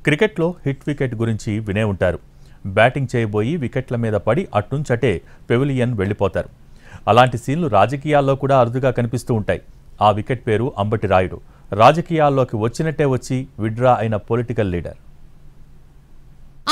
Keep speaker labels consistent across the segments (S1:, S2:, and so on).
S1: క్రికెట్లో hit wicket గురించి వినే ఉంటారు. బ్యాటింగ్ చేయబోయి వికెట్ల మీద పడి అట్నుంచటే పెవిలియన్ వెళ్ళిపోతారు. అలాంటి సీన్లు రాజకీయాల్లో కూడా అరుదుగా కనిపిస్తూ ఉంటాయి. ఆ వికెట్ పేరు అంబటి రాయుడు. రాజకీయాల్లోకి వచ్చినట్టే వచ్చి విడ్రా అయిన పొలిటికల్ లీడర్.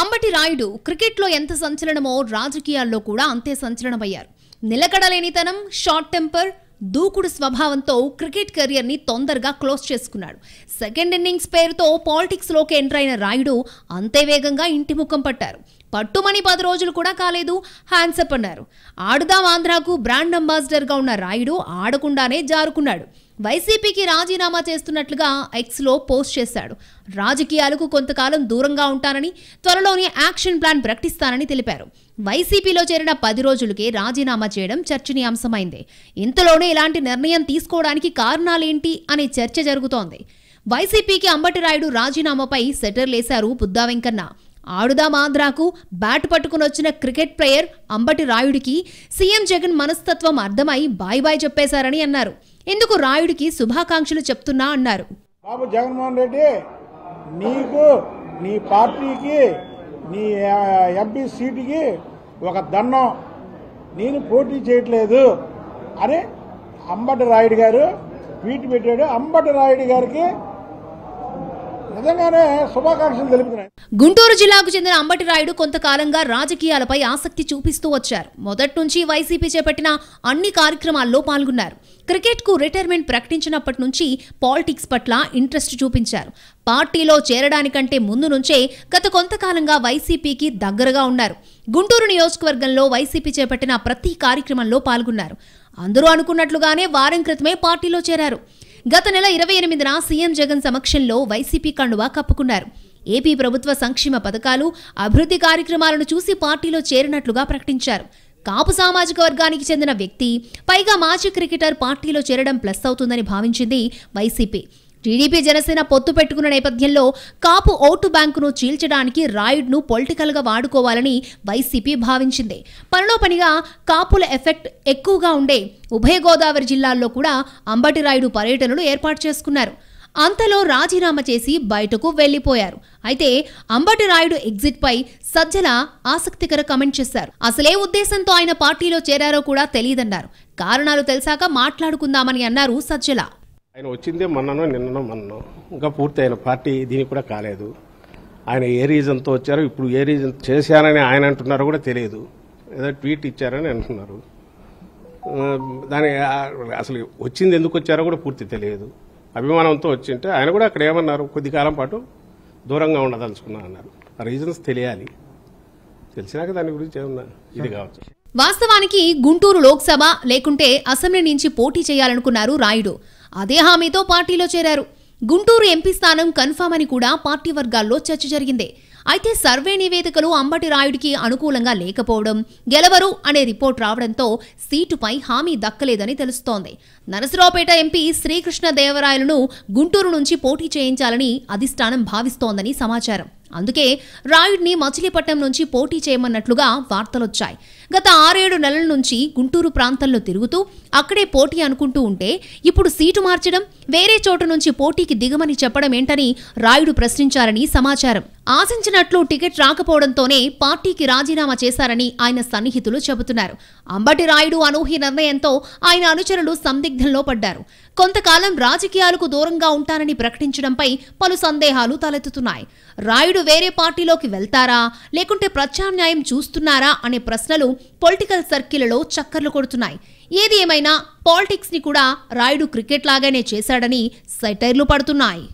S2: అంబటి రాయుడు క్రికెట్లో ఎంత సంచలనమో రాజకీయాల్లో కూడా అంతే సంచలనమయ్యారు. నిలకడలేనితనం, షార్ట్ టెంపర్, దూకుడు స్వభావంతో క్రికెట్ కెరియర్ ని తొందరగా క్లోజ్ చేసుకున్నాడు. సెకండ్ ఇన్నింగ్స్ పేరుతో పాలిటిక్స్ లోకి ఎంటర్ అయిన రాయుడు అంతే వేగంగా ఇంటి ముఖం పట్టారు. పట్టుమని 10 రోజులు కూడా కాలేదు, హ్యాండ్సప్ అన్నారు. ఆడుదాం ఆంధ్రాకు బ్రాండ్ అంబాసిడర్ గా ఉన్న రాయుడు ఆడకుండానే జారుకున్నాడు. వైసీపీకి రాజీనామా చేస్తున్నట్లుగా ఎక్స్లో పోస్ట్ చేశాడు. రాజకీయాలకు కొంతకాలం దూరంగా ఉంటానని, త్వరలోనే యాక్షన్ ప్లాన్ ప్రకటిస్తానని తెలిపారు. వైసీపీలో చేరిన 10 రోజులకే రాజీనామా చేయడం చర్చనీయాంశమైంది. ఇంతలోనే ఇలాంటి నిర్ణయం తీసుకోవడానికి కారణాలేంటి అనే చర్చ జరుగుతోంది. వైసీపీకి అంబటి రాయుడు రాజీనామాపై సెటర్లేశారు బుద్దా వెంకన్న. ఆడుదాం ఆంధ్రాకు బ్యాట్ పట్టుకుని వచ్చిన క్రికెట్ ప్లేయర్ అంబటి రాయుడికి సీఎం జగన్ మనస్తత్వం అర్థమై బాయ్ బాయ్ చెప్పేశారని అన్నారు. ఎందుకు రాయుడికి శుభాకాంక్షలు చెప్తున్నా అన్నారు.
S3: బాబు జగన్మోహన్ రెడ్డి, నీకు, నీ పార్టీకి, నీ ఎంపీ సీటుకి ఒక దండం, నేను పోటీ చేయట్లేదు అని అంబటి రాయుడు గారు ట్వీట్ పెట్టాడు. అంబటి రాయుడు గారికి నిజంగానే శుభాకాంక్షలు తెలుపుతున్నాయి.
S2: గుంటూరు జిల్లాకు చెందిన అంబటి రాయుడు కొంతకాలంగా రాజకీయాలపై ఆసక్తి చూపిస్తూ వచ్చారు. మొదటి నుంచి వైసీపీ చేపట్టిన అన్ని కార్యక్రమాల్లో పాల్గొన్నారు. క్రికెట్ కు రిటైర్మెంట్ ప్రకటించినప్పటి నుంచి పాలిటిక్స్ పట్ల ఇంట్రెస్ట్ చూపించారు. పార్టీలో చేరడానికంటే ముందు నుంచే గత కొంతకాలంగా వైసీపీకి దగ్గరగా ఉన్నారు. గుంటూరు నియోజకవర్గంలో వైసీపీ చేపట్టిన ప్రతి కార్యక్రమంలో పాల్గొన్నారు. అందరూ అనుకున్నట్లుగానే వారం క్రితమే పార్టీలో చేరారు. గత నెల 28న సీఎం జగన్ సమక్షంలో వైసీపీ కండువా కప్పుకున్నారు. ఏపీ ప్రభుత్వ సంక్షేమ పథకాలు, అభివృద్ధి కార్యక్రమాలను చూసి పార్టీలో చేరినట్లుగా ప్రకటించారు. కాపు సామాజిక వర్గానికి చెందిన వ్యక్తి, పైగా మాజీ క్రికెటర్ పార్టీలో చేరడం ప్లస్ అవుతుందని భావించింది వైసీపీ. టీడీపీ జనసేన పొత్తు పెట్టుకున్న నేపథ్యంలో కాపు ఓటు బ్యాంకును చీల్చడానికి రాయుడ్ను పొలిటికల్ గా వాడుకోవాలని వైసీపీ భావించింది. పనిలో పనిగా కాపుల ఎఫెక్ట్ ఎక్కువగా ఉండే ఉభయ గోదావరి జిల్లాల్లో కూడా అంబటి రాయుడు పర్యటనలు ఏర్పాటు చేసుకున్నారు. అంతలో రాజీనామా చేసి బయటకు వెళ్లిపోయారు. అయితే అంబటి రాయుడు ఎగ్జిట్ పై సజ్జల ఆసక్తికర కమెంట్ చేశారు. అసలే ఉద్దేశంతో ఆయన పార్టీలో చేరారో కూడా తెలియదన్నారు. కారణాలు తెలిసాక మాట్లాడుకుందామని అన్నారు సజ్జల.
S4: ఆయన వచ్చిందే మొన్ననో నిన్ననో ఇంకా పూర్తి అయిన పార్టీ దీనికి కూడా కాలేదు. ఆయన ఏ రీజన్తో వచ్చారో, ఇప్పుడు ఏ రీజన్ చేశారని ఆయన అంటున్నారో కూడా తెలియదు. ఏదో ట్వీట్ ఇచ్చారని అంటున్నారు. దాని అసలు వచ్చింది ఎందుకు వచ్చారో కూడా పూర్తి తెలియదు. అభిమానంతో వచ్చింటే ఆయన కూడా అక్కడ ఏమన్నారు, కొద్ది కాలం పాటు దూరంగా ఉండదలుచుకున్నా అన్నారు. ఆ రీజన్స్ తెలియాలి. తెలిసినాక దాని గురించి ఏమన్నా ఇది కావచ్చు.
S2: వాస్తవానికి గుంటూరు లోక్సభ లేకుంటే అసెంబ్లీ నుంచి పోటీ చేయాలనుకున్నారు రాయుడు. అదే హామీతో పార్టీలో చేరారు. గుంటూరు ఎంపీ స్థానం కన్ఫామ్ అని కూడా పార్టీ వర్గాల్లో చర్చ జరిగింది. అయితే సర్వే నివేదికలు అంబటి రాయుడికి అనుకూలంగా లేకపోవడం, గెలవరు అనే రిపోర్ట్ రావడంతో సీటుపై హామీ దక్కలేదని తెలుస్తోంది. నరసరావుపేట ఎంపీ శ్రీకృష్ణ దేవరాయలను గుంటూరు నుంచి పోటీ చేయించాలని అధిష్టానం భావిస్తోందని సమాచారం. అందుకే రాయుడిని మచిలీపట్నం నుంచి పోటీ చేయమన్నట్లుగా వార్తలొచ్చాయి. గత 6-7 నెలల నుంచి గుంటూరు ప్రాంతంలో తిరుగుతూ అక్కడే పోటీ అనుకుంటూ ఉంటే ఇప్పుడు సీటు మార్చడం, వేరే చోటు నుంచి పోటీకి దిగమని చెప్పడం ఏంటని రాయుడు ప్రశ్నించారని సమాచారం. ఆశించినట్లు టికెట్ రాకపోవడంతోనే పార్టీకి రాజీనామా చేశారని ఆయన సన్నిహితులు చెబుతున్నారు. అంబటి రాయుడు అనూహ్య నిర్ణయంతో ఆయన అనుచరులు సందిగ్ధంలో పడ్డారు. కొంతకాలం రాజకీయాలకు దూరంగా ఉంటానని ప్రకటించడంపై పలు సందేహాలు తలెత్తుతున్నాయి. రాయుడు వేరే పార్టీలోకి వెళ్తారా, లేకుంటే ప్రత్యామ్నాయం చూస్తున్నారా అనే ప్రశ్నలు పొలిటికల్ సర్కిళ్లలో చక్కర్లు కొడుతున్నాయి. ఏది ఏమైనా పాలిటిక్స్ ని కూడా రాయుడు క్రికెట్ లాగానే చేశాడని సెటైర్లు పడుతున్నాయి.